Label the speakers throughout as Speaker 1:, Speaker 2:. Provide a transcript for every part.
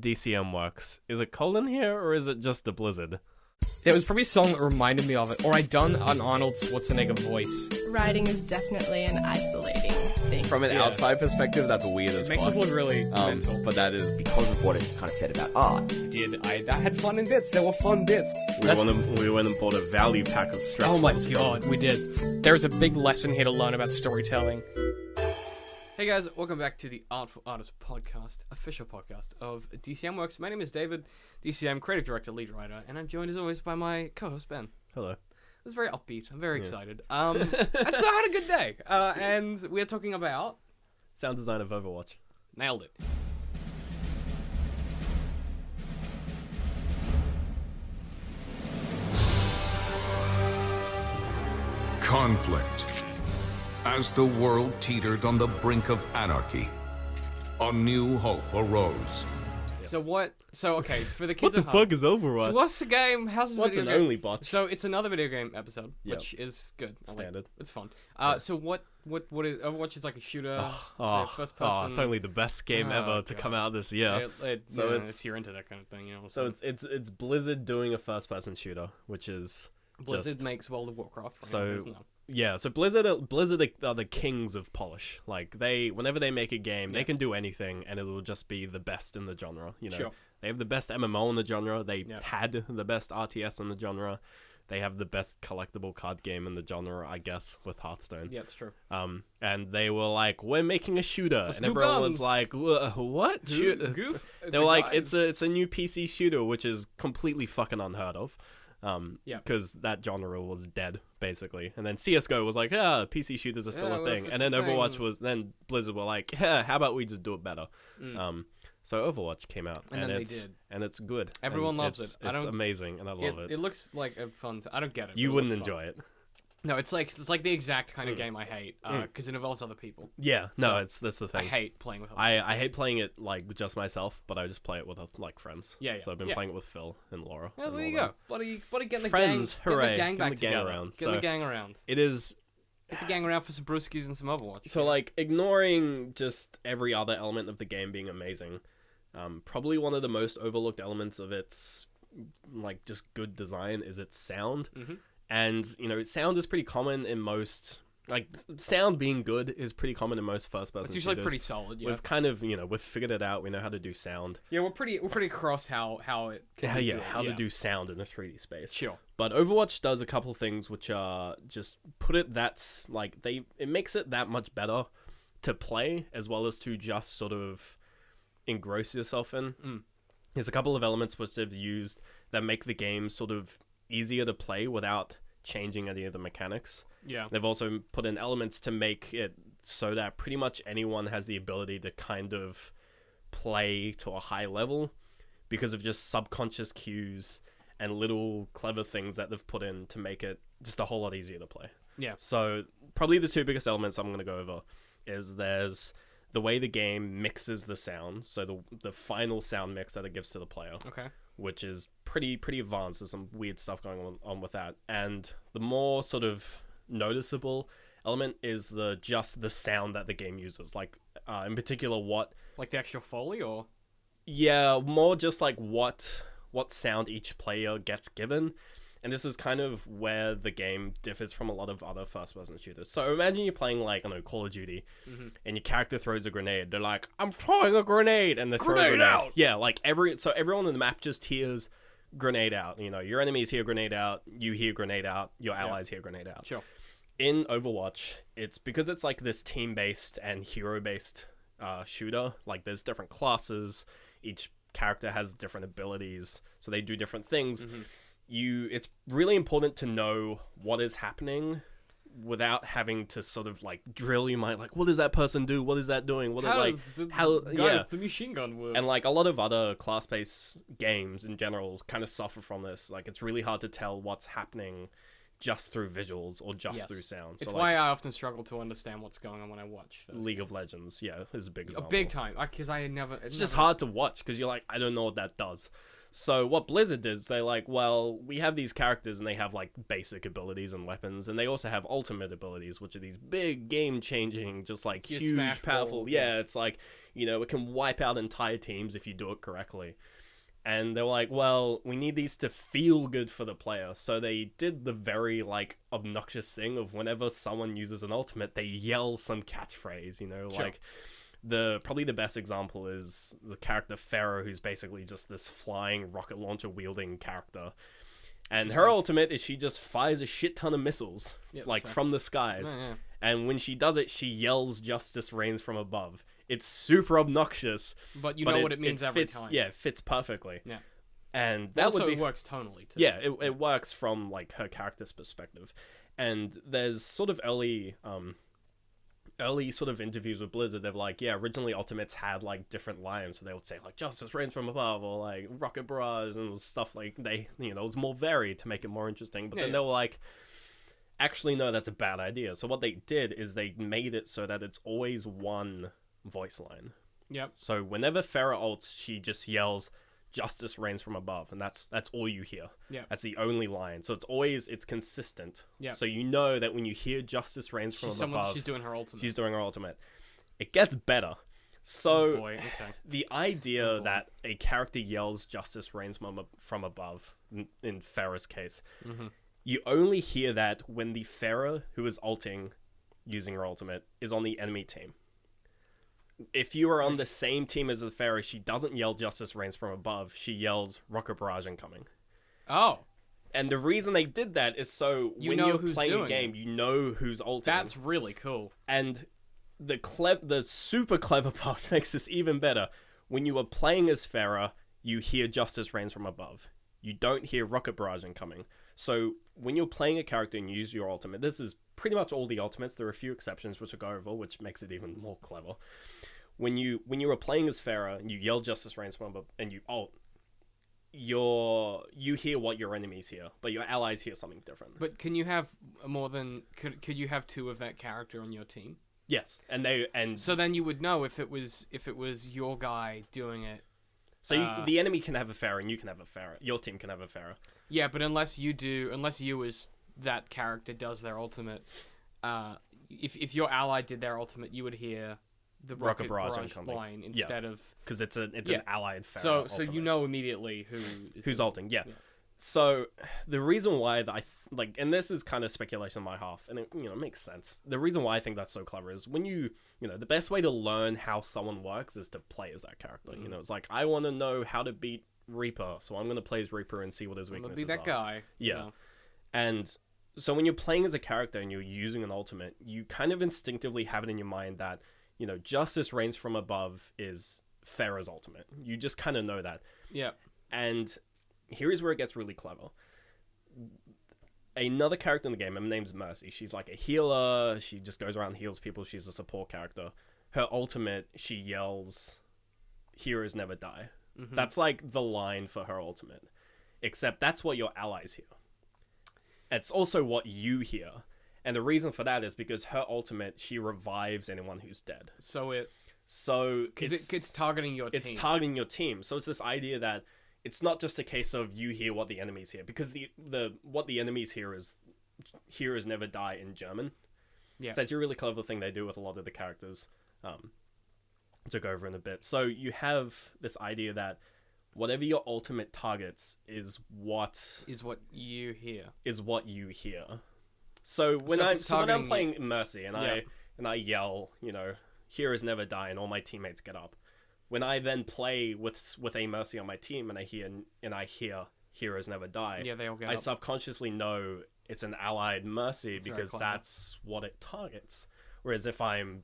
Speaker 1: DCM works. Is it Colin here, or is it just a Blizzard?
Speaker 2: It was probably a song that reminded me of it, or I'd done an Arnold Schwarzenegger voice.
Speaker 3: Writing is definitely an isolating thing.
Speaker 4: From an outside perspective, that's weird as
Speaker 2: It makes
Speaker 4: fuck.
Speaker 2: us look really mental.
Speaker 4: But that is because of what it kind of said about art.
Speaker 2: That had fun in bits. There were fun bits.
Speaker 1: We went and bought a value pack of straps.
Speaker 2: Oh my god, we did. There's a big lesson here to learn about storytelling. Hey guys, welcome back to the Art for Artists podcast, official podcast of DCM Works. My name is David, DCM creative director, lead writer, and I'm joined as always by my co-host Ben.
Speaker 1: Hello.
Speaker 2: It was very upbeat. I'm very excited. And so I had a good day. And we're talking about...
Speaker 1: Sound design of Overwatch.
Speaker 2: Nailed it.
Speaker 5: Conflict. As the world teetered on the brink of anarchy, a new hope arose.
Speaker 2: Okay, for the kids
Speaker 1: What the
Speaker 2: at home.
Speaker 1: fuck is Overwatch?
Speaker 2: So what's the game? How's this
Speaker 1: What's
Speaker 2: video
Speaker 1: an
Speaker 2: game?
Speaker 1: only bot?
Speaker 2: So it's another video game episode,
Speaker 1: Yep.
Speaker 2: which is good. I like
Speaker 1: Standard.
Speaker 2: it. It's fun. So what is Overwatch is like a shooter, first person.
Speaker 1: it's only the best game ever to come out this year. So
Speaker 2: if you're into that kind of thing, you know.
Speaker 1: So it's Blizzard doing a first-person shooter, which is
Speaker 2: Blizzard
Speaker 1: just,
Speaker 2: makes World of Warcraft. Right
Speaker 1: so
Speaker 2: now, isn't it?
Speaker 1: yeah. So Blizzard are the kings of polish. Like whenever they make a game, they can do anything, and it will just be the best in the genre. You know,
Speaker 2: Sure.
Speaker 1: They have the best MMO in the genre. They had the best RTS in the genre. They have the best collectible card game in the genre, I guess, with Hearthstone.
Speaker 2: Yeah, it's true.
Speaker 1: And they were like, "We're making a shooter,"
Speaker 2: Let's
Speaker 1: and
Speaker 2: do
Speaker 1: everyone
Speaker 2: guns.
Speaker 1: was like, "What shooter?"
Speaker 2: Goof.
Speaker 1: They were like, "It's a new PC shooter," which is completely fucking unheard of. Because that genre was dead, basically. And then CSGO was like, PC shooters are still a thing. And then Overwatch then Blizzard were like, how about we just do it better? So Overwatch came out,
Speaker 2: And then they did.
Speaker 1: And it's good.
Speaker 2: Everyone
Speaker 1: And
Speaker 2: loves
Speaker 1: it's,
Speaker 2: it.
Speaker 1: It's amazing, and I love it.
Speaker 2: It looks like a fun. I don't get it.
Speaker 1: You
Speaker 2: but it
Speaker 1: wouldn't
Speaker 2: looks fun.
Speaker 1: enjoy it.
Speaker 2: No, it's like the exact kind of game I hate because it involves other people.
Speaker 1: Yeah, no, that's the
Speaker 2: I
Speaker 1: thing.
Speaker 2: hate playing with.
Speaker 1: I hate playing it like just myself, but I just play it with friends.
Speaker 2: Yeah.
Speaker 1: So I've been playing it with Phil and Laura.
Speaker 2: Yeah,
Speaker 1: and
Speaker 2: there
Speaker 1: all
Speaker 2: you
Speaker 1: that.
Speaker 2: go, buddy, getting the
Speaker 1: Friends,
Speaker 2: gang,
Speaker 1: hooray,
Speaker 2: getting the gang back
Speaker 1: getting the gang
Speaker 2: together,
Speaker 1: around.
Speaker 2: getting the
Speaker 1: So-
Speaker 2: gang around,
Speaker 1: It is.
Speaker 2: get the gang around for some brewskis and some Overwatch.
Speaker 1: So, like, ignoring just every other element of the game being amazing, probably one of the most overlooked elements of its, like, just good design is its sound.
Speaker 2: Mhm.
Speaker 1: And, sound is pretty common in most... Like, sound being good is pretty common in most first-person
Speaker 2: It's usually
Speaker 1: shooters.
Speaker 2: pretty solid. Yeah,
Speaker 1: We've kind of, we've figured it out. We know how to do sound.
Speaker 2: yeah, we're pretty across how it. Can be good.
Speaker 1: How to do sound in a 3D space.
Speaker 2: Sure.
Speaker 1: But Overwatch does a couple things which are just put it that's like it makes it that much better to play as well as to just sort of engross yourself in. There's a couple of elements which they've used that make the game sort of easier to play without changing any of the mechanics.
Speaker 2: Yeah.
Speaker 1: They've also put in elements to make it so that pretty much anyone has the ability to kind of play to a high level because of just subconscious cues and little clever things that they've put in to make it just a whole lot easier to play.
Speaker 2: Yeah.
Speaker 1: So probably the two biggest elements I'm going to go over is there's the way the game mixes the sound, so the final sound mix that it gives to the player,
Speaker 2: Okay.
Speaker 1: which is pretty advanced. There's some weird stuff going on with that. And the more sort of noticeable element is the sound that the game uses. Like, in particular,
Speaker 2: Like the actual Foley, or
Speaker 1: more just like what sound each player gets given. And this is kind of where the game differs from a lot of other first-person shooters. So imagine you're playing, like, I don't know, Call of Duty, and your character throws a grenade. They're like, "I'm throwing a grenade!" And they throw a grenade
Speaker 2: out!
Speaker 1: Yeah, like, everyone in the map just hears grenade out. Your enemies hear grenade out, you hear grenade out, your allies hear grenade out.
Speaker 2: sure.
Speaker 1: In Overwatch, it's because it's, like, this team-based and hero-based shooter. Like, there's different classes, each character has different abilities, so they do different things. It's really important to know what is happening without having to sort of like drill your mind, like, what does that person do? What is that doing?
Speaker 2: How does the guy with the machine gun work?
Speaker 1: And like a lot of other class-based games in general kind of suffer from this. Like, it's really hard to tell what's happening just through visuals or just through sound.
Speaker 2: It's
Speaker 1: so,
Speaker 2: why I often struggle to understand what's going on when I watch those.
Speaker 1: League of Legends, is a big example.
Speaker 2: A big time, because I never.
Speaker 1: It's just hard to watch because you're like, I don't know what that does. So what Blizzard did is they're like, well, we have these characters and they have like basic abilities and weapons, and they also have ultimate abilities, which are these big game-changing, just like
Speaker 2: Your
Speaker 1: huge,
Speaker 2: smash
Speaker 1: powerful.
Speaker 2: ball,
Speaker 1: Yeah, it's like, it can wipe out entire teams if you do it correctly. And they're like, well, we need these to feel good for the player. So they did the very, like, obnoxious thing of whenever someone uses an ultimate, they yell some catchphrase,
Speaker 2: Sure.
Speaker 1: like... Probably the best example is the character Pharaoh, who's basically just this flying rocket launcher wielding character. And her ultimate is she just fires a shit ton of missiles, from the skies.
Speaker 2: Yeah.
Speaker 1: And when she does it, she yells "Justice reigns from above." It's super obnoxious,
Speaker 2: But you know what it means every
Speaker 1: fits,
Speaker 2: time.
Speaker 1: Yeah, it fits perfectly.
Speaker 2: Yeah.
Speaker 1: And that
Speaker 2: Also,
Speaker 1: would be
Speaker 2: it works tonally, too.
Speaker 1: yeah, it works from like her character's perspective. And there's sort of early sort of interviews with Blizzard, they're like, yeah, originally Ultimates had like different lines, so they would say like "Justice reigns from above" or like "Rocket Barrage" and stuff like it was more varied to make it more interesting. But then they were like, actually no, that's a bad idea. So what they did is they made it so that it's always one voice line.
Speaker 2: Yep.
Speaker 1: So whenever Farah ults, she just yells "Justice reigns from above," and that's all you hear.
Speaker 2: Yeah.
Speaker 1: That's the only line. So it's consistent.
Speaker 2: Yeah.
Speaker 1: So you know that when you hear "Justice reigns from above,"
Speaker 2: she's doing her ultimate.
Speaker 1: she's doing her ultimate. It gets better. So
Speaker 2: Oh boy, okay.
Speaker 1: the idea that a character yells "Justice reigns from above," in Farah's case, you only hear that when the Farah who is ulting using her ultimate is on the enemy team. If you are on the same team as the Farah, she doesn't yell "Justice reigns from above." She yells "Rocket Barrage incoming."
Speaker 2: Oh.
Speaker 1: And the reason they did that is so
Speaker 2: You
Speaker 1: when
Speaker 2: know
Speaker 1: you're
Speaker 2: who's
Speaker 1: playing a
Speaker 2: doing
Speaker 1: game, you know who's ulting.
Speaker 2: That's really cool.
Speaker 1: And the super clever part makes this even better. When you are playing as Farah, you hear "Justice reigns from above." You don't hear "Rocket Barrage incoming." So when you're playing a character and you use your ultimate, this is pretty much all the ultimates. There are a few exceptions which I'll go over, which makes it even more clever. When you are playing as Farah and you yell "Justice reigns from above" and you ult, you hear what your enemies hear, but your allies hear something different.
Speaker 2: But can you have more than could you have two of that character on your team?
Speaker 1: Yes, and
Speaker 2: So then you would know if it was your guy doing it.
Speaker 1: so the enemy can have a Farah and you can have a Farah. Your team can have a Farah.
Speaker 2: Yeah, but unless you as that character does their ultimate, if your ally did their ultimate, you would hear the Rocket Barrage
Speaker 1: incoming.
Speaker 2: line instead of
Speaker 1: Because it's an allied Farah.
Speaker 2: so
Speaker 1: ultimate.
Speaker 2: you know immediately
Speaker 1: who's ulting. Yeah. So the reason why that and this is kind of speculation on my half, and it makes sense. The reason why I think that's so clever is when the best way to learn how someone works is to play as that character. It's like, I want to know how to beat Reaper, so I'm going to play as Reaper and see what his weaknesses
Speaker 2: be that
Speaker 1: are.
Speaker 2: guy.
Speaker 1: Yeah. And so when you're playing as a character and you're using an ultimate, you kind of instinctively have it in your mind that, "Justice reigns from above" is Farah's ultimate. You just kind of know that.
Speaker 2: Yeah.
Speaker 1: And here's where it gets really clever. Another character in the game, her name's Mercy. She's like a healer. She just goes around and heals people. She's a support character. Her ultimate, she yells, "Heroes never die."
Speaker 2: Mm-hmm.
Speaker 1: That's like the line for her ultimate. Except that's what your allies hear. It's also what you hear. And the reason for that is because her ultimate, she revives anyone who's dead.
Speaker 2: So
Speaker 1: because
Speaker 2: it's targeting your team.
Speaker 1: It's targeting your team. So it's this idea that it's not just a case of you hear what the enemies hear, because the what the enemies hear is "Heroes never die" in German.
Speaker 2: Yeah.
Speaker 1: So it's a really clever thing they do with a lot of the characters. To go over in a bit. So you have this idea that whatever your ultimate targets is what
Speaker 2: you hear.
Speaker 1: So when I'm
Speaker 2: targeting
Speaker 1: playing Mercy and I yell, "Heroes never die," and all my teammates get up. When I then play with a Mercy on my team and I hear "Heroes never die,"
Speaker 2: Yeah, they all get
Speaker 1: I
Speaker 2: up.
Speaker 1: subconsciously know it's an allied Mercy
Speaker 2: That's very
Speaker 1: because
Speaker 2: clever.
Speaker 1: that's what it targets. Whereas if I'm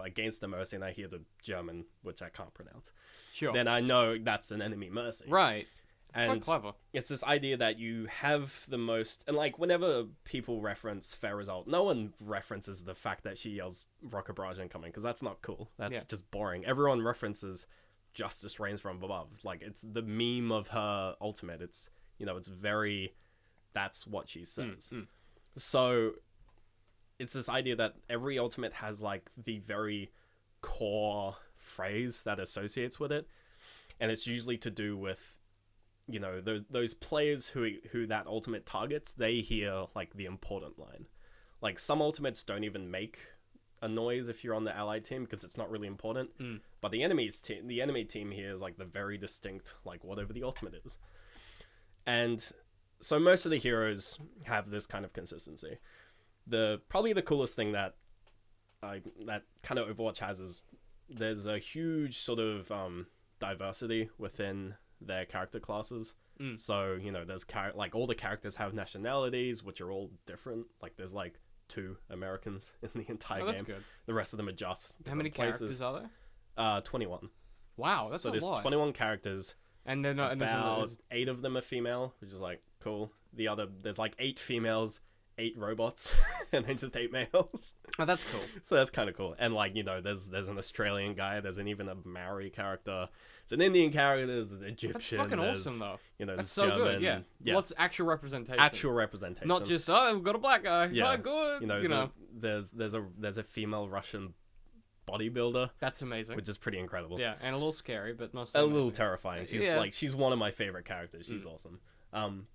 Speaker 1: against the Mercy and I hear the German, which I can't pronounce,
Speaker 2: Sure.
Speaker 1: then I know that's an enemy Mercy.
Speaker 2: Right. It's
Speaker 1: And
Speaker 2: quite clever.
Speaker 1: it's this idea that you have the most, and like whenever people reference Farah's ult, no one references the fact that she yells "Rocket Barrage incoming," because that's not cool. That's just boring. Everyone references "Justice reigns from above." Like, it's the meme of her ultimate. It's it's very, that's what she says. So it's this idea that every ultimate has like the very core phrase that associates with it, and it's usually to do with those players who that ultimate targets, they hear like the important line. Like some ultimates don't even make a noise if you're on the allied team because it's not really important. But the enemy team here is like the very distinct, like whatever the ultimate is. And so most of the heroes have this kind of consistency. Probably the coolest thing that kind of Overwatch has is there's a huge sort of diversity within their character classes. So there's like all the characters have nationalities which are all different. Like there's like 2 Americans in the entire
Speaker 2: that's
Speaker 1: game.
Speaker 2: good.
Speaker 1: The rest of them are just
Speaker 2: How many
Speaker 1: places.
Speaker 2: characters are there?
Speaker 1: 21.
Speaker 2: Wow, that's
Speaker 1: so
Speaker 2: a
Speaker 1: there's
Speaker 2: lot.
Speaker 1: 21 characters.
Speaker 2: And they're not. And
Speaker 1: About 8 of them are female, which is like cool. There's like 8 females, 8 robots, and then just 8 males.
Speaker 2: Oh, that's cool.
Speaker 1: So that's kind of cool. And like there's an Australian guy. There's even a Maori character. There's an Indian character. There's an Egyptian.
Speaker 2: That's fucking
Speaker 1: there's,
Speaker 2: awesome, though.
Speaker 1: There's
Speaker 2: That's so
Speaker 1: German,
Speaker 2: good. Yeah. Lots of actual representation.
Speaker 1: Actual representation.
Speaker 2: Not just we've got a black guy.
Speaker 1: Yeah.
Speaker 2: Oh, good.
Speaker 1: There's a female Russian bodybuilder,
Speaker 2: That's amazing.
Speaker 1: which is pretty incredible.
Speaker 2: Yeah, and a little scary, but not so
Speaker 1: A
Speaker 2: amazing.
Speaker 1: little terrifying.
Speaker 2: Yeah.
Speaker 1: She's one of my favorite characters. She's awesome.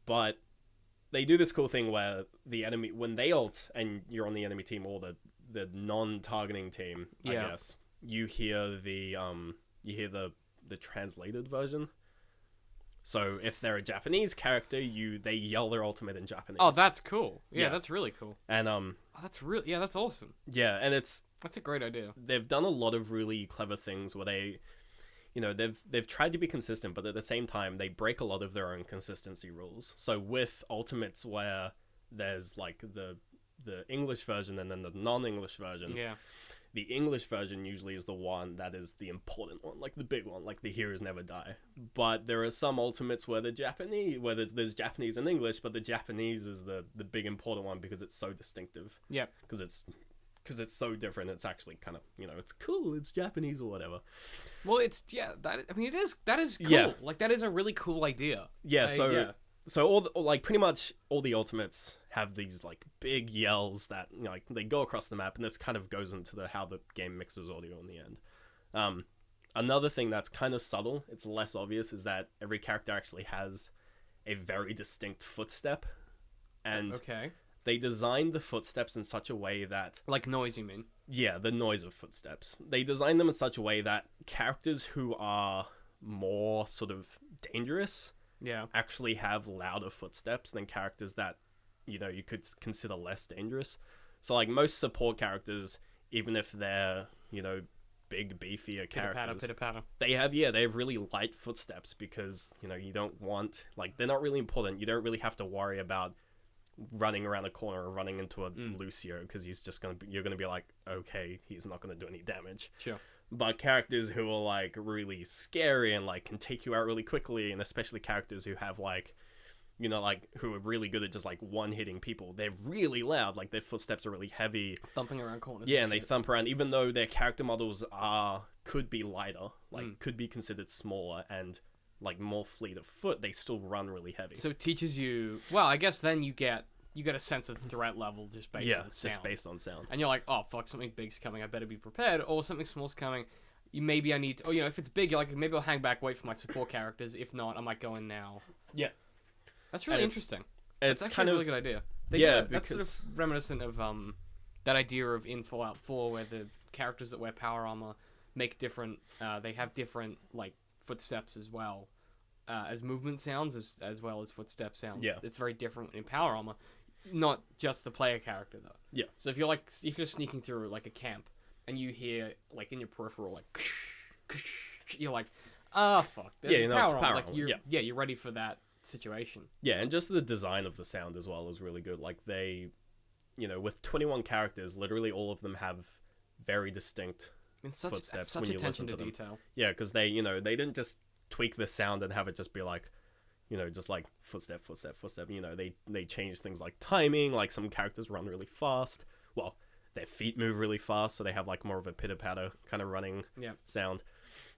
Speaker 1: But they do this cool thing where the enemy, when they ult and you're on the enemy team or the non-targeting team, I
Speaker 2: Yeah.
Speaker 1: guess, you hear the translated version. So if they're a Japanese character, they yell their ultimate in Japanese.
Speaker 2: Oh, that's cool. Yeah,
Speaker 1: Yeah.
Speaker 2: that's really cool.
Speaker 1: and
Speaker 2: Oh, that's awesome.
Speaker 1: yeah, and
Speaker 2: That's a great idea.
Speaker 1: they've done a lot of really clever things where they, they've tried to be consistent, but at the same time they break a lot of their own consistency rules. So with ultimates where there's like the English version and then the non-English version.
Speaker 2: Yeah.
Speaker 1: The English version usually is the one that is the important one, like the big one, like the heroes never die. But there are some ultimates where there's Japanese and English, but the Japanese is the big important one because it's so distinctive.
Speaker 2: Yeah.
Speaker 1: Because it's so different. It's actually kind of, it's cool. It's Japanese or whatever.
Speaker 2: Well, that is cool.
Speaker 1: Yeah.
Speaker 2: Like that is a really cool idea.
Speaker 1: Yeah.
Speaker 2: Yeah.
Speaker 1: So pretty much all the ultimates have these like big yells that like they go across the map, and this kind of goes into how the game mixes audio in the end. Another thing that's kind of subtle, it's less obvious, is that every character actually has a very distinct footstep, and
Speaker 2: Okay.
Speaker 1: they designed the footsteps in such a way that
Speaker 2: Like noise, you mean?
Speaker 1: yeah, the noise of footsteps. They designed them in such a way that characters who are more sort of dangerous
Speaker 2: Yeah.
Speaker 1: actually have louder footsteps than characters that you could consider less dangerous. So like most support characters, even if they're big beefier characters,
Speaker 2: Pitter patter.
Speaker 1: they have really light footsteps because you don't want, like, they're not really important. You don't really have to worry about running around a corner or running into a Lucio because you're gonna be like, okay, he's not gonna do any damage.
Speaker 2: Sure.
Speaker 1: But characters who are like really scary and like can take you out really quickly, and especially characters who have like, like who are really good at just like one-hitting people, they're really loud. Like their footsteps are really heavy.
Speaker 2: Thumping around corners.
Speaker 1: Yeah, and they thump around, even though their character models could be lighter, like could be considered smaller and like more fleet of foot. They still run really heavy.
Speaker 2: So it teaches you. Well, I guess then you get a sense of threat level just based on sound.
Speaker 1: just based on sound.
Speaker 2: And you're like, oh fuck, something big's coming. I better be prepared. Or something small's coming. Maybe I need to. If it's big, you're like, maybe I'll hang back, wait for my support characters. If not, I might go in now.
Speaker 1: Yeah,
Speaker 2: That's really interesting.
Speaker 1: It's
Speaker 2: That's actually
Speaker 1: kind
Speaker 2: a
Speaker 1: of
Speaker 2: really good idea. That's sort of reminiscent of that idea of in Fallout 4 where the characters that wear power armor make different. They have different like footsteps as well as movement sounds as well as footstep sounds.
Speaker 1: Yeah,
Speaker 2: it's very different in power armor. Not just the player character though.
Speaker 1: Yeah.
Speaker 2: So if you're sneaking through like a camp and you hear like in your peripheral like, you're like, fuck. There's
Speaker 1: it's
Speaker 2: power
Speaker 1: power
Speaker 2: armor. Like
Speaker 1: armor,
Speaker 2: you're ready for that situation.
Speaker 1: Yeah, and just the design of the sound as well is really good. Like they, with 21 characters, literally all of them have very distinct footsteps
Speaker 2: such
Speaker 1: when you
Speaker 2: attention
Speaker 1: listen
Speaker 2: to
Speaker 1: to them.
Speaker 2: detail.
Speaker 1: Yeah, because they didn't just tweak the sound and have it just be like, just like footstep. They change things like timing. Like some characters run really fast. Well, their feet move really fast, so they have like more of a pitter patter kind of running sound.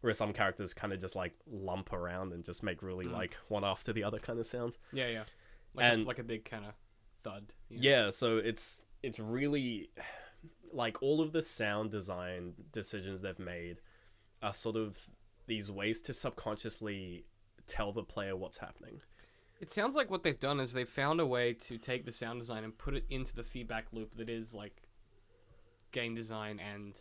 Speaker 1: Whereas some characters kind of just like lump around and just make really like one after the other kind of sounds.
Speaker 2: Yeah. Like a big kind of thud.
Speaker 1: Yeah, so it's really like all of the sound design decisions they've made are sort of these ways to subconsciously tell the player what's happening.
Speaker 2: It sounds like what they've done is they've found a way to take the sound design and put it into the feedback loop that is like game design and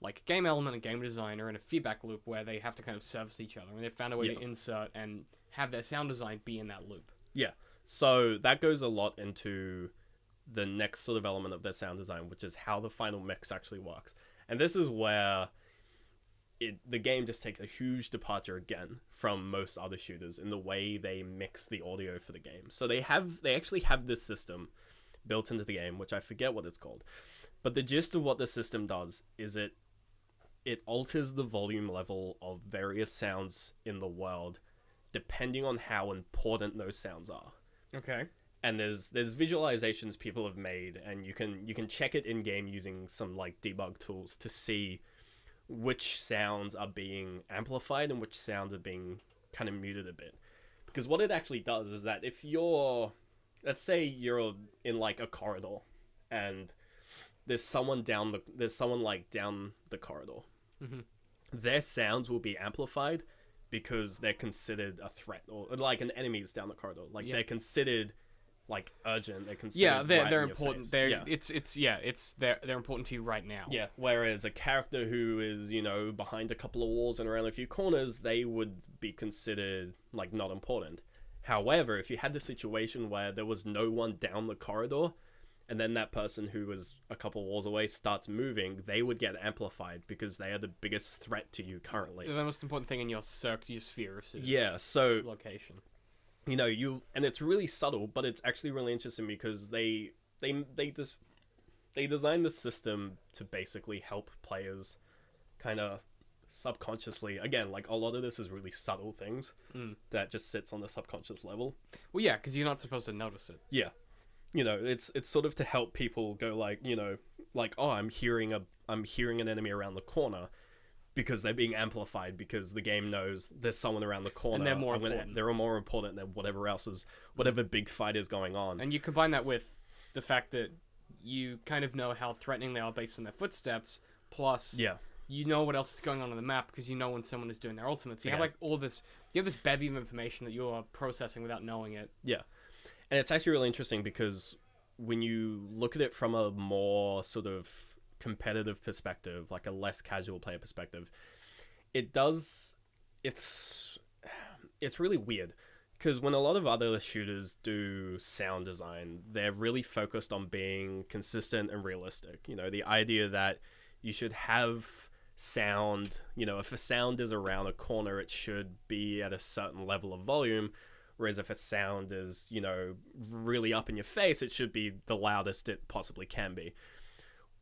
Speaker 2: like game element and game design are in a feedback loop where they have to kind of service each other, and they've found a way to insert and have their sound design be in that loop.
Speaker 1: Yeah. So that goes a lot into the next sort of element of their sound design, which is how the final mix actually works. And this is where the game just takes a huge departure again from most other shooters in the way they mix the audio for the game. So they actually have this system built into the game, which I forget what it's called. But the gist of what the system does is it alters the volume level of various sounds in the world depending on how important those sounds are.
Speaker 2: Okay.
Speaker 1: And there's visualizations people have made, and you can check it in game using some like debug tools to see which sounds are being amplified and which sounds are being kind of muted a bit. Because what it actually does is that if let's say you're in like a corridor and there's someone down the corridor. Mm-hmm. Their sounds will be amplified because they're considered a threat, or like an enemy is down the corridor. Like they're considered like urgent. They're considered
Speaker 2: they're important. They're important to you right now.
Speaker 1: Yeah. Whereas a character who is behind a couple of walls and around a few corners, they would be considered like not important. However, if you had the situation where there was no one down the corridor, and then that person who was a couple walls away starts moving, they would get amplified because they are the biggest threat to you currently.
Speaker 2: The most important thing in your circle, your sphere of location.
Speaker 1: And it's really subtle, but it's actually really interesting because they designed the system to basically help players kind of subconsciously, again, like a lot of this is really subtle things that just sits on the subconscious level.
Speaker 2: Well, yeah, because you're not supposed to notice it.
Speaker 1: Yeah. It's sort of to help people go like, oh, I'm hearing an enemy around the corner because they're being amplified because the game knows there's someone around the corner.
Speaker 2: And they're more important.
Speaker 1: They're more important than whatever big fight is going on.
Speaker 2: And you combine that with the fact that you kind of know how threatening they are based on their footsteps, plus you know what else is going on the map because you know when someone is doing their ultimate. So you have like you have this bevy of information that you're processing without knowing it.
Speaker 1: Yeah. And it's actually really interesting because when you look at it from a more sort of competitive perspective, like a less casual player perspective, it's really weird because when a lot of other shooters do sound design, they're really focused on being consistent and realistic. The idea that you should have sound, if a sound is around a corner, it should be at a certain level of volume. Whereas if a sound is, really up in your face, it should be the loudest it possibly can be.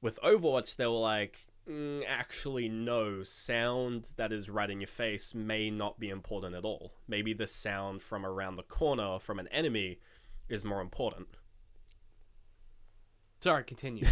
Speaker 1: With Overwatch, they were like, actually, no, sound that is right in your face may not be important at all. Maybe the sound from around the corner from an enemy is more important.
Speaker 2: Sorry, continue.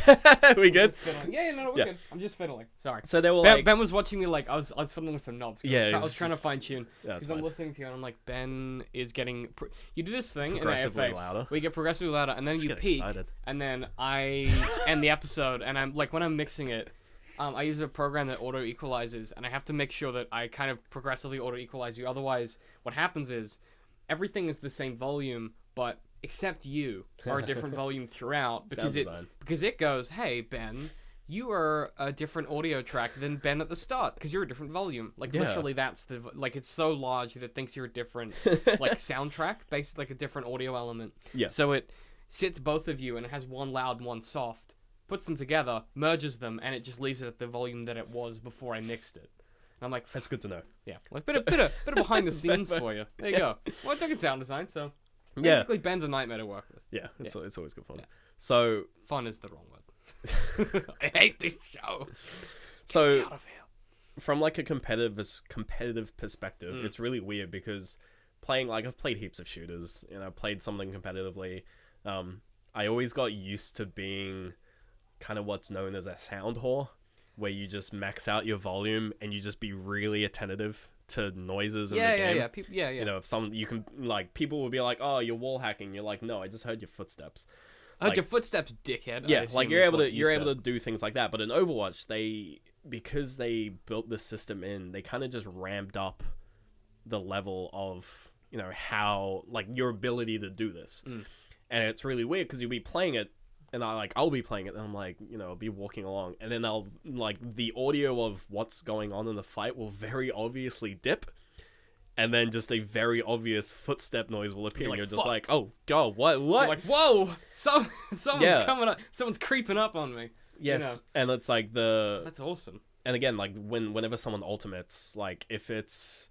Speaker 1: We good?
Speaker 2: Yeah, no, we're good. I'm just fiddling. Sorry.
Speaker 1: So they were
Speaker 2: Ben was watching me like I was fiddling with some knobs.
Speaker 1: Yeah,
Speaker 2: I was trying to fine tune because I'm listening to you and I'm like, Ben is getting. You do this thing
Speaker 1: progressively
Speaker 2: in AFA
Speaker 1: louder.
Speaker 2: where you get progressively louder, and then you peak, and then I end the episode, and I'm like when I'm mixing it. I use a program that auto equalizes, and I have to make sure that I kind of progressively auto equalize you. Otherwise, what happens is everything is the same volume, but except you are a different volume throughout because it goes, hey Ben, you are a different audio track than Ben at the start because you're a different volume. Literally, that's it's so large that it thinks you're a different soundtrack, basically like a different audio element.
Speaker 1: Yeah.
Speaker 2: So it sits both of you and it has one loud and one soft, puts them together, merges them, and it just leaves it at the volume that it was before I mixed it. And I'm like,
Speaker 1: that's good to know.
Speaker 2: Yeah, like bit of behind the scenes for you. There you go. Well, I took in sound design, so. Basically, Ben's a nightmare to work with.
Speaker 1: Yeah, it's always good fun.
Speaker 2: Yeah.
Speaker 1: So
Speaker 2: fun is the wrong word. I hate this show.
Speaker 1: So from like a competitive perspective, it's really weird because I've played heaps of shooters and I've played something competitively. I always got used to being kind of what's known as a sound whore, where you just max out your volume and you just be really attentive to noises in the game. If people will be like, oh, you're wall hacking. You're like, no, I just heard your footsteps.
Speaker 2: I heard your footsteps, dickhead.
Speaker 1: Yeah, like you're able to do things like that. But in Overwatch, because they built this system in, they kind of just ramped up the level of, you know, how, like, your ability to do this. And it's really weird because you'll be playing it, and I'll be playing it, and I'm like, you know, I'll be walking along, and then I'll, like, the audio of what's going on in the fight will very obviously dip, and then just a very obvious footstep noise will appear, and you're just
Speaker 2: fuck.
Speaker 1: like, oh god, what?
Speaker 2: You're like, whoa, someone's
Speaker 1: Yeah.
Speaker 2: coming up, someone's creeping up on me.
Speaker 1: Yes,
Speaker 2: You know.
Speaker 1: and it's like
Speaker 2: That's awesome.
Speaker 1: and again, like whenever someone ultimates, like if it's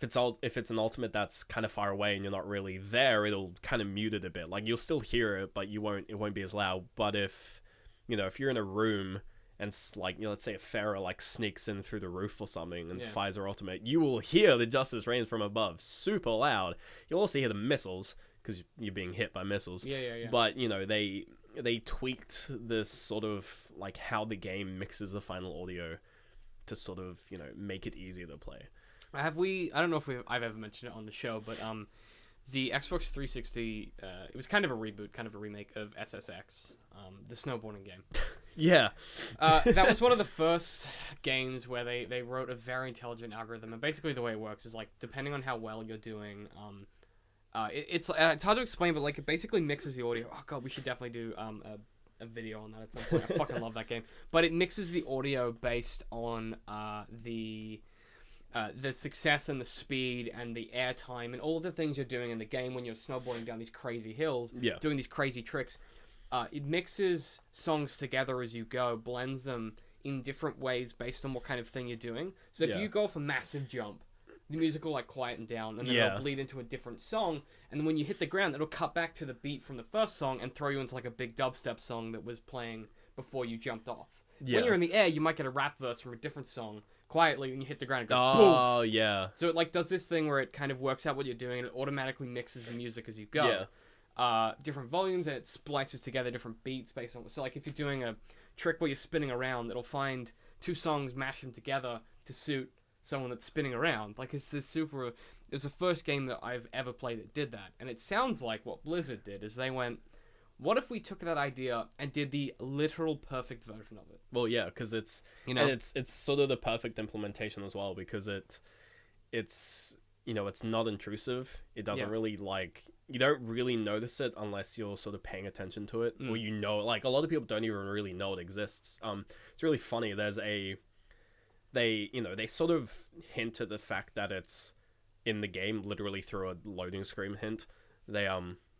Speaker 1: an ultimate that's kind of far away and you're not really there, it'll kind of mute it a bit. Like you'll still hear it, but it won't be as loud. But if you're in a room and like, you know, let's say a Pharah like sneaks in through the roof or something and fires her ultimate, you will hear the Justice Rains from above, super loud. You'll also hear the missiles because you're being hit by missiles.
Speaker 2: Yeah.
Speaker 1: But you know, they tweaked this sort of like how the game mixes the final audio to sort of, you know, make it easier to play.
Speaker 2: I don't know if I've ever mentioned it on the show, but the Xbox 360, it was kind of a reboot, kind of a remake of SSX, the snowboarding game.
Speaker 1: Yeah.
Speaker 2: That was one of the first games where they wrote a very intelligent algorithm, and basically the way it works is like depending on how well you're doing, it's hard to explain, but like it basically mixes the audio. Oh god, we should definitely do a video on that at some point. I fucking love that game, but it mixes the audio based on the success and the speed and the airtime and all of the things you're doing in the game when you're snowboarding down these crazy hills, doing these crazy tricks. It mixes songs together as you go, blends them in different ways based on what kind of thing you're doing. So if you go off a massive jump, the music will like quieten down and then it'll bleed into a different song. And then when you hit the ground, it'll cut back to the beat from the first song and throw you into like a big dubstep song that was playing before you jumped off. When you're in the air, you might get a rap verse from a different song quietly when you hit the ground. It goes,
Speaker 1: Oh,
Speaker 2: boof.
Speaker 1: yeah.
Speaker 2: So it like does this thing where it kind of works out what you're doing and it automatically mixes the music as you go. Different volumes, and it splices together different beats based on. So like if you're doing a trick where you're spinning around, it'll find two songs, mash them together to suit someone that's spinning around. Like it's this super. It was the first game that I've ever played that did that, and it sounds like what Blizzard did is they went, what if we took that idea and did the literal perfect version of it?
Speaker 1: Well, yeah, because it's, you know, and it's sort of the perfect implementation as well, because it's you know, it's not intrusive. It doesn't really like, you don't really notice it unless you're sort of paying attention to it, or you know, like a lot of people don't even really know it exists. It's really funny. They sort of hint at the fact that it's in the game literally through a loading screen hint. They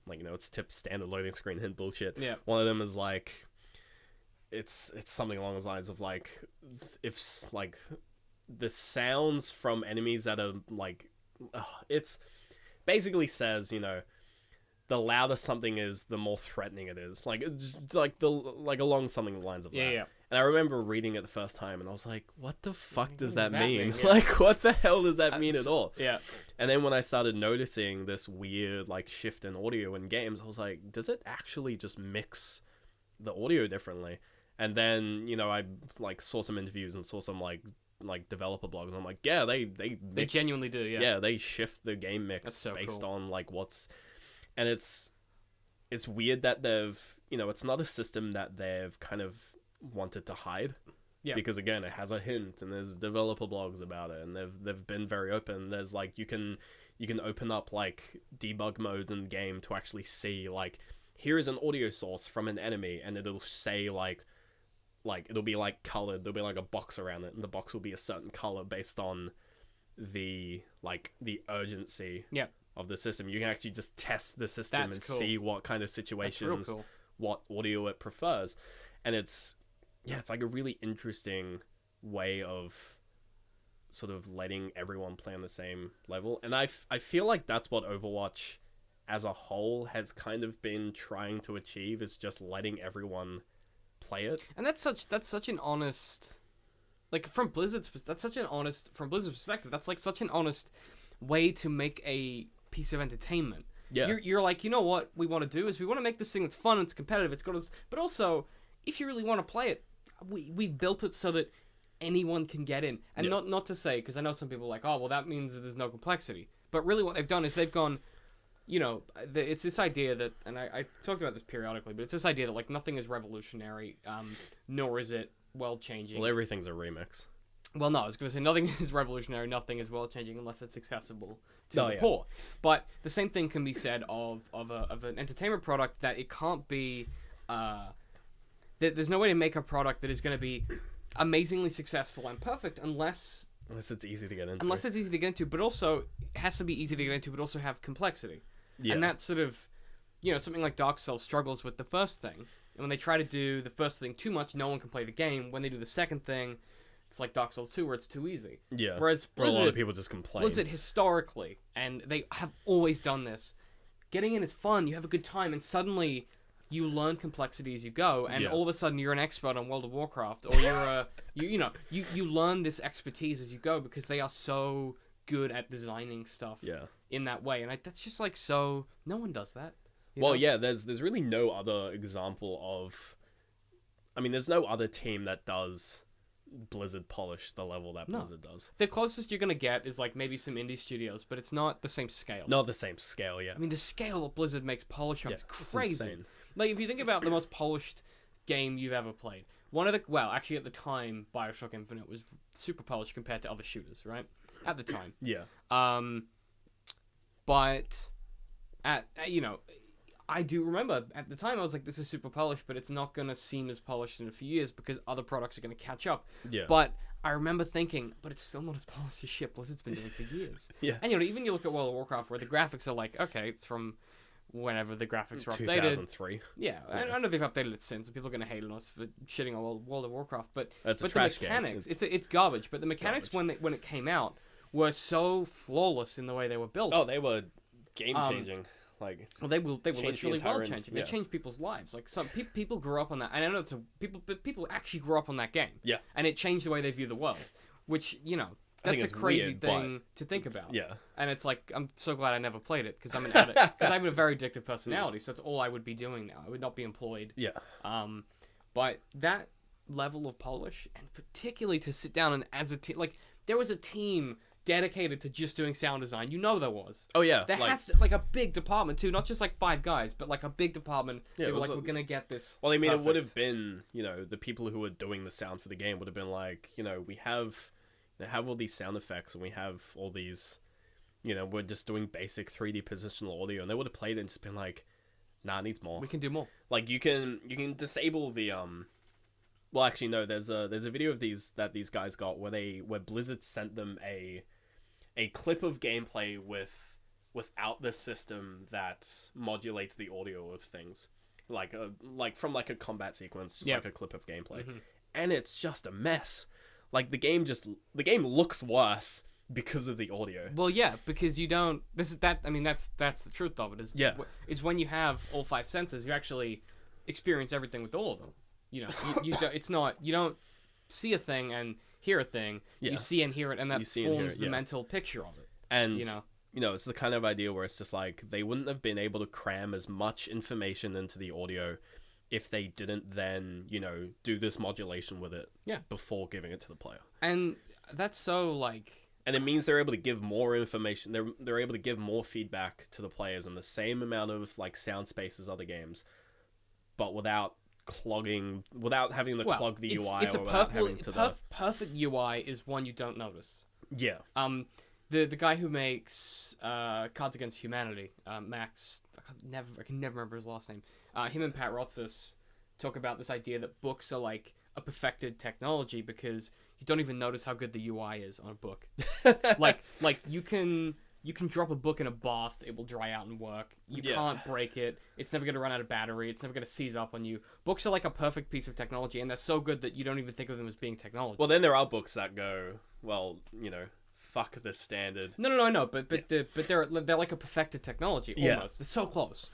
Speaker 1: like, you know, it's standard loading screen hint bullshit.
Speaker 2: Yeah.
Speaker 1: One of them is like, it's something along those lines of like, if like the sounds from enemies that are like, it's basically says, you know, the louder something is, the more threatening it is. Like, it's like along something lines of that.
Speaker 2: Yeah.
Speaker 1: And I remember reading it the first time, and I was like, "What the fuck does that mean?
Speaker 2: Yeah.
Speaker 1: Like, what the hell does that mean at all?"
Speaker 2: Yeah.
Speaker 1: And then when I started noticing this weird like shift in audio in games, I was like, "Does it actually just mix the audio differently?" And then, you know, I like saw some interviews and saw some like developer blogs, and I'm like, "Yeah, they
Speaker 2: genuinely do."
Speaker 1: Yeah, they shift the game mix
Speaker 2: That's so
Speaker 1: based
Speaker 2: cool.
Speaker 1: on like what's, and it's weird that they've, you know, it's not a system that they've kind of wanted to hide, because again, it has a hint, and there's developer blogs about it, and they've been very open. There's like, you can open up like debug modes in the game to actually see like, here is an audio source from an enemy, and it'll say like it'll be like colored, there'll be like a box around it, and the box will be a certain color based on the urgency of the system. You can actually just test the system and see what kind of situations, what audio it prefers. And it's like a really interesting way of sort of letting everyone play on the same level. And I feel like that's what Overwatch as a whole has kind of been trying to achieve, is just letting everyone play it.
Speaker 2: And that's such an honest, like from Blizzard's perspective, that's like such an honest way to make a piece of entertainment. Yeah. You're like, you know what we want to do is we want to make this thing that's fun, it's competitive, it's got us, but also if you really want to play it, we've built it so that anyone can get in. And not to say, because I know some people are like, oh, well, that means that there's no complexity. But really what they've done is they've gone, you know, it's this idea that, and I talked about this periodically, but it's this idea that like nothing is revolutionary, nor is it world-changing.
Speaker 1: Well, everything's a remix.
Speaker 2: Well, no, I was going to say nothing is revolutionary, nothing is world-changing unless it's accessible to
Speaker 1: Oh,
Speaker 2: the
Speaker 1: yeah.
Speaker 2: poor. But the same thing can be said of an entertainment product, that it can't be... there's no way to make a product that is going to be amazingly successful and perfect unless
Speaker 1: it's easy to get into.
Speaker 2: it's easy to get into, but also it has to be easy to get into, but also have complexity.
Speaker 1: Yeah.
Speaker 2: And that sort of, something like Dark Souls struggles with the first thing. And when they try to do the first thing too much, no one can play the game. When they do the second thing, it's like Dark Souls 2 where it's too easy.
Speaker 1: Yeah.
Speaker 2: Whereas
Speaker 1: Where a lot of
Speaker 2: Blizzard,
Speaker 1: people just complain.
Speaker 2: Blizzard historically, and they have always done this, getting in is fun, you have a good time, and suddenly you learn complexity as you go, and
Speaker 1: Yeah.
Speaker 2: all of a sudden you're an expert on World of Warcraft, or you're a you learn this expertise as you go because they are so good at designing stuff
Speaker 1: Yeah.
Speaker 2: in that way, and that's just like, so no one does that. you
Speaker 1: Well,
Speaker 2: know?
Speaker 1: yeah, there's really no other example of... I mean, there's no other team that does Blizzard polish the level that
Speaker 2: No.
Speaker 1: Blizzard does.
Speaker 2: The closest you're gonna get is like maybe some indie studios, but it's not the same scale.
Speaker 1: Not the same scale, yeah.
Speaker 2: I mean, the scale that Blizzard makes polish up
Speaker 1: Yeah,
Speaker 2: is
Speaker 1: it's
Speaker 2: crazy.
Speaker 1: insane.
Speaker 2: Like, if you think about the most polished game you've ever played, actually at the time, Bioshock Infinite was super polished compared to other shooters, right? At the time.
Speaker 1: Yeah.
Speaker 2: But I do remember at the time I was like, this is super polished, but it's not going to seem as polished in a few years because other products are going to catch up.
Speaker 1: Yeah.
Speaker 2: But I remember thinking, but it's still not as polished as shit Blizzard's been doing for years.
Speaker 1: Yeah.
Speaker 2: And even you look at World of Warcraft where the graphics are like, okay, it's from whenever the graphics were updated.
Speaker 1: 2003.
Speaker 2: Yeah, I know they've updated it since, and people are going to hate on us for shitting on World of Warcraft, but
Speaker 1: It's a
Speaker 2: but
Speaker 1: trash
Speaker 2: the
Speaker 1: game.
Speaker 2: mechanics, it's garbage. But the mechanics
Speaker 1: garbage.
Speaker 2: when it came out were so flawless in the way they were built.
Speaker 1: Oh, they were game changing. Like,
Speaker 2: Well, they were
Speaker 1: changed the
Speaker 2: literally
Speaker 1: entire
Speaker 2: world changing. They
Speaker 1: yeah.
Speaker 2: changed people's lives. Like, some people grew up on that, and I know people actually grew up on that game.
Speaker 1: Yeah.
Speaker 2: And it changed the way they view the world, which that's a
Speaker 1: it's
Speaker 2: crazy
Speaker 1: weird,
Speaker 2: thing to think about.
Speaker 1: yeah.
Speaker 2: And it's like, I'm so glad I never played it because I'm an addict. Because I have a very addictive personality, so that's all I would be doing now. I would not be employed.
Speaker 1: Yeah.
Speaker 2: But that level of polish, and particularly to sit down and as a team, like, there was a team dedicated to just doing sound design. There was.
Speaker 1: Oh, yeah.
Speaker 2: There
Speaker 1: like,
Speaker 2: has to, like, a big department too, not just like 5 guys, but like a big department.
Speaker 1: Yeah,
Speaker 2: They
Speaker 1: it
Speaker 2: were
Speaker 1: was
Speaker 2: like,
Speaker 1: a-
Speaker 2: we're gonna get this.
Speaker 1: Well, I mean, it would
Speaker 2: perfect.
Speaker 1: have been, the people who were doing the sound for the game would have been like, we have all these sound effects and we have all these, we're just doing basic 3D positional audio, and they would have played it and just been like, nah, it needs more.
Speaker 2: We can do more.
Speaker 1: Like, you can disable the well, actually no, there's a video of these guys got where Blizzard sent them a clip of gameplay without the system that modulates the audio of things, like from like a combat sequence, just
Speaker 2: Yeah.
Speaker 1: like a clip of gameplay, and it's just a mess. Like, the game looks worse because of the audio.
Speaker 2: Well, yeah, because you don't. I mean, that's the truth of it.
Speaker 1: Yeah.
Speaker 2: Is when you have all 5 senses, you actually experience everything with all of them. You don't. It's not. You don't see a thing and hear a thing.
Speaker 1: Yeah.
Speaker 2: You see and hear it, and that
Speaker 1: You see and hear
Speaker 2: forms
Speaker 1: it,
Speaker 2: the
Speaker 1: yeah.
Speaker 2: mental picture of it.
Speaker 1: And
Speaker 2: You know.
Speaker 1: it's the kind of idea where it's just like they wouldn't have been able to cram as much information into the audio if they didn't then, do this modulation with it
Speaker 2: Yeah.
Speaker 1: before giving it to the player.
Speaker 2: And that's so like.
Speaker 1: And it means they're able to give more information. They're able to give more feedback to the players in the same amount of like sound space as other games, but without having to clog the UI
Speaker 2: It's
Speaker 1: or without having to
Speaker 2: perfect UI is one you don't notice.
Speaker 1: yeah.
Speaker 2: The guy who makes Cards Against Humanity, Max, I can never remember his last name. Him and Pat Rothfuss talk about this idea that books are like a perfected technology because you don't even notice how good the UI is on a book. like you can drop a book in a bath, it will dry out and work. You
Speaker 1: Yeah.
Speaker 2: can't break it. It's never going to run out of battery. It's never going to seize up on you. Books are like a perfect piece of technology, and they're so good that you don't even think of them as being technology.
Speaker 1: Well, then there are books that go, well, fuck the standard.
Speaker 2: No, I know, but they're like a perfected technology almost.
Speaker 1: Yeah.
Speaker 2: They're so close.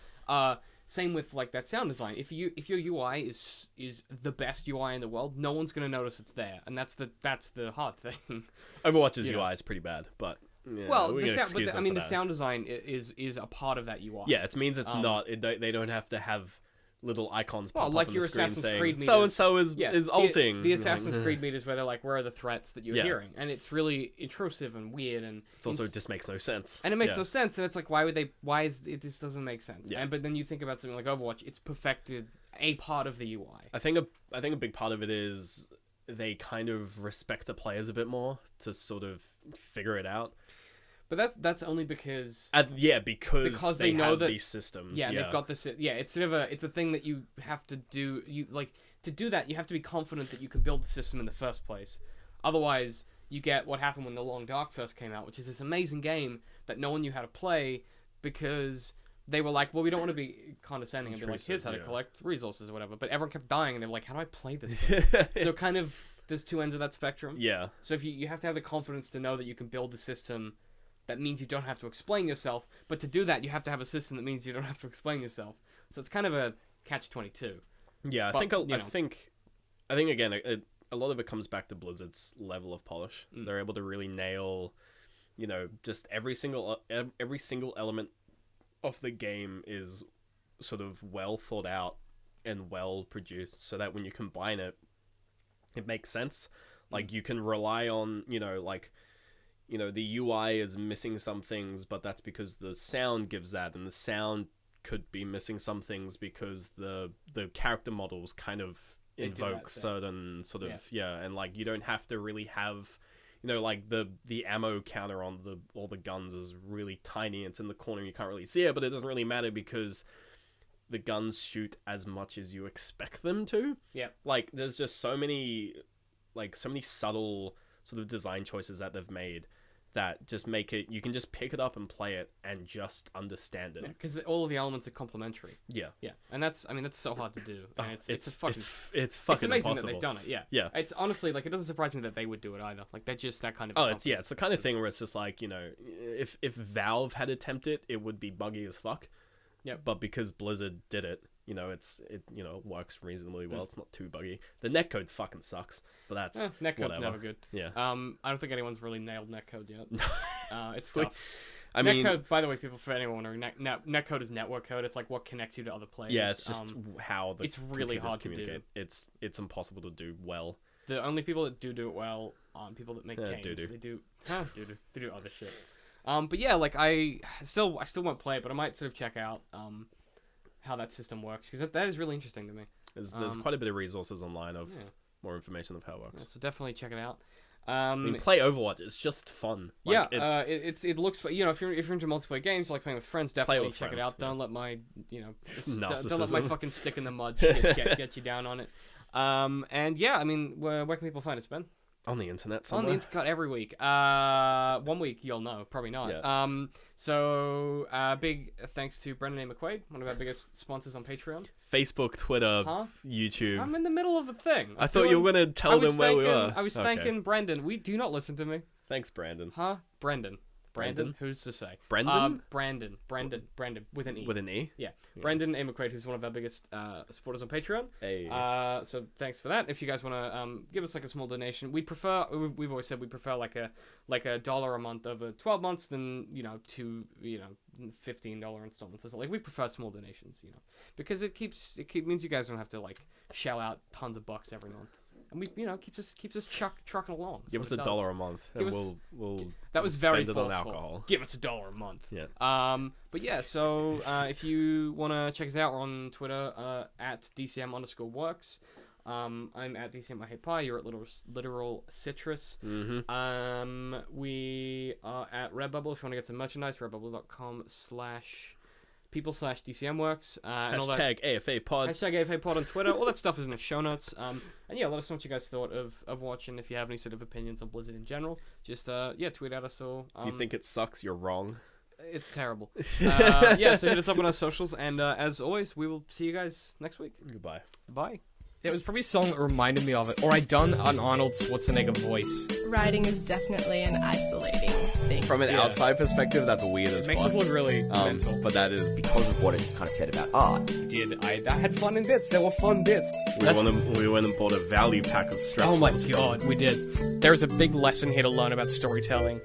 Speaker 2: Same with like that sound design. If your UI is the best UI in the world, no one's gonna notice it's there, and that's the hard thing.
Speaker 1: Overwatch's
Speaker 2: You know.
Speaker 1: UI is pretty bad, but
Speaker 2: Well,
Speaker 1: we
Speaker 2: the
Speaker 1: can
Speaker 2: sound,
Speaker 1: excuse
Speaker 2: but
Speaker 1: them
Speaker 2: I mean,
Speaker 1: for
Speaker 2: the
Speaker 1: that.
Speaker 2: sound design is a part of that UI.
Speaker 1: Yeah, it means it's not. They don't have to have little icons pop
Speaker 2: Well, like
Speaker 1: up on
Speaker 2: your
Speaker 1: the screen
Speaker 2: Assassin's
Speaker 1: saying
Speaker 2: Creed meters.
Speaker 1: so and so is
Speaker 2: Yeah,
Speaker 1: ulting.
Speaker 2: The Assassin's Creed meters where they're like, where are the threats that you're
Speaker 1: Yeah.
Speaker 2: hearing? And it's really intrusive and weird, and
Speaker 1: It also just makes no sense.
Speaker 2: and it makes
Speaker 1: Yeah.
Speaker 2: no sense. And it's like, why would they? Why is it? This doesn't make sense.
Speaker 1: Yeah.
Speaker 2: But then you think about something like Overwatch, it's perfected a part of the UI.
Speaker 1: I think a big part of it is they kind of respect the players a bit more to sort of figure it out.
Speaker 2: But that's only because
Speaker 1: because
Speaker 2: they know
Speaker 1: have
Speaker 2: that
Speaker 1: these systems.
Speaker 2: they've got this. Yeah, it's sort of it's a thing that you have to do. To do that, you have to be confident that you can build the system in the first place. Otherwise, you get what happened when The Long Dark first came out, which is this amazing game that no one knew how to play because they were like, well, we don't want to be condescending and be like, here's how to collect resources or whatever. But everyone kept dying, and they were like, how do I play this game? So kind of there's two ends of that spectrum.
Speaker 1: Yeah.
Speaker 2: So if you have to have the confidence to know that you can build the system. That means you don't have to explain yourself, but to do that, you have to have a system that means you don't have to explain yourself. So it's kind of a catch-22.
Speaker 1: Yeah, I think again, a lot of it comes back to Blizzard's level of polish. They're able to really nail, just every single element of the game is sort of well thought out and well produced, so that when you combine it, it makes sense. Like you can rely on, the UI is missing some things, but that's because the sound gives that, and the sound could be missing some things because the character models kind of invoke certain sort of and like you don't have to really have, like the ammo counter on all the guns is really tiny. It's in the corner, you can't really see it, but it doesn't really matter because the guns shoot as much as you expect them to.
Speaker 2: Yeah,
Speaker 1: like there's just so many subtle sort of design choices that they've made that just make it, you can just pick it up and play it and just understand it.
Speaker 2: Because all of the elements are complementary.
Speaker 1: Yeah.
Speaker 2: Yeah. And that's so hard to do. And it's fucking
Speaker 1: it's
Speaker 2: amazing
Speaker 1: impossible.
Speaker 2: that they've done it. Yeah.
Speaker 1: Yeah.
Speaker 2: It's honestly, like, it doesn't surprise me that they would do it either. Like, they're just that kind of...
Speaker 1: it's the kind of thing where it's just like, if Valve had attempted it would be buggy as fuck.
Speaker 2: Yeah.
Speaker 1: But because Blizzard did it, it works reasonably well. It's not too buggy. The netcode fucking sucks, but that's
Speaker 2: netcode's
Speaker 1: whatever.
Speaker 2: never good.
Speaker 1: Yeah.
Speaker 2: I don't think anyone's really nailed netcode yet. It's tough.
Speaker 1: Netcode,
Speaker 2: by the way, people, for anyone wondering, netcode is network code. It's like what connects you to other players.
Speaker 1: Yeah, it's just how the
Speaker 2: it's really hard to do.
Speaker 1: It's impossible to do well.
Speaker 2: The only people that do it well aren't people that make games.
Speaker 1: Doo-doo.
Speaker 2: They do other shit. But yeah, like I still won't play it, but I might sort of check out how that system works, because that is really interesting to me.
Speaker 1: There's quite a bit of resources online of more information of how it works.
Speaker 2: Yeah, so definitely check it out.
Speaker 1: Play Overwatch. It's just fun. Like,
Speaker 2: it looks. If you're into multiplayer games, like playing with friends, definitely
Speaker 1: with
Speaker 2: check
Speaker 1: friends,
Speaker 2: it out.
Speaker 1: yeah.
Speaker 2: Don't let my don't
Speaker 1: Narcissism.
Speaker 2: let my fucking stick in the mud shit get you down on it. And yeah, I mean, where can people find us, Ben?
Speaker 1: On the internet somewhere.
Speaker 2: God, every week. 1 week you'll know, probably not.
Speaker 1: Yeah.
Speaker 2: So big thanks to Brendan A. McQuaid, one of our biggest sponsors on Patreon.
Speaker 1: Facebook, Twitter, YouTube.
Speaker 2: I'm in the middle of a thing.
Speaker 1: I thought you were going to tell them where we were.
Speaker 2: I was thanking Brendan. Do you not listen to me?
Speaker 1: Thanks, Brandon.
Speaker 2: Huh? Brendan.
Speaker 1: Brendan?
Speaker 2: Who's to say?
Speaker 1: Brendan?
Speaker 2: Brandon, with an E.
Speaker 1: With an E?
Speaker 2: Yeah. Brendan A. McQuaid, who's one of our biggest supporters on Patreon.
Speaker 1: Hey.
Speaker 2: So thanks for that. If you guys want to give us like a small donation, we've always said we prefer like a $1 a month over 12 months than, $15 installments or something. Like, we prefer small donations, because it means you guys don't have to like shell out tons of bucks every month. And we, keeps us trucking along.
Speaker 1: Give us $1 a month, and we'll
Speaker 2: that was very
Speaker 1: spend it
Speaker 2: forceful.
Speaker 1: on alcohol.
Speaker 2: Give us $1 a month.
Speaker 1: Yeah.
Speaker 2: But yeah, so if you want to check us out, we're on Twitter at DCM_works. I'm at DCM I Hate Pie. You're at Literal Citrus.
Speaker 1: Mm-hmm.
Speaker 2: We are at Redbubble. If you want to get some merchandise, redbubble.com/people/DCMworks.
Speaker 1: Hashtag AFA Pod.
Speaker 2: Hashtag AFA Pod on Twitter. All that stuff is in the show notes. And yeah, let us know what you guys thought of watching. If you have any sort of opinions on Blizzard in general, just tweet at us. Or
Speaker 1: if you think it sucks, you're wrong.
Speaker 2: It's terrible. So hit us up on our socials, and as always, we will see you guys next week.
Speaker 1: Goodbye.
Speaker 2: Bye.
Speaker 6: Yeah, it was probably a song that reminded me of it, or I'd done an Arnold Schwarzenegger voice.
Speaker 3: Writing is definitely an isolating thing.
Speaker 4: From an outside perspective, that's weird as
Speaker 6: It makes
Speaker 4: fuck.
Speaker 6: us look really mental.
Speaker 4: But that is because of what it kind of said about art.
Speaker 6: I had fun in bits. There were fun bits.
Speaker 1: We went and bought a value pack of straps.
Speaker 6: Oh my god, we did. There's a big lesson here to learn about storytelling.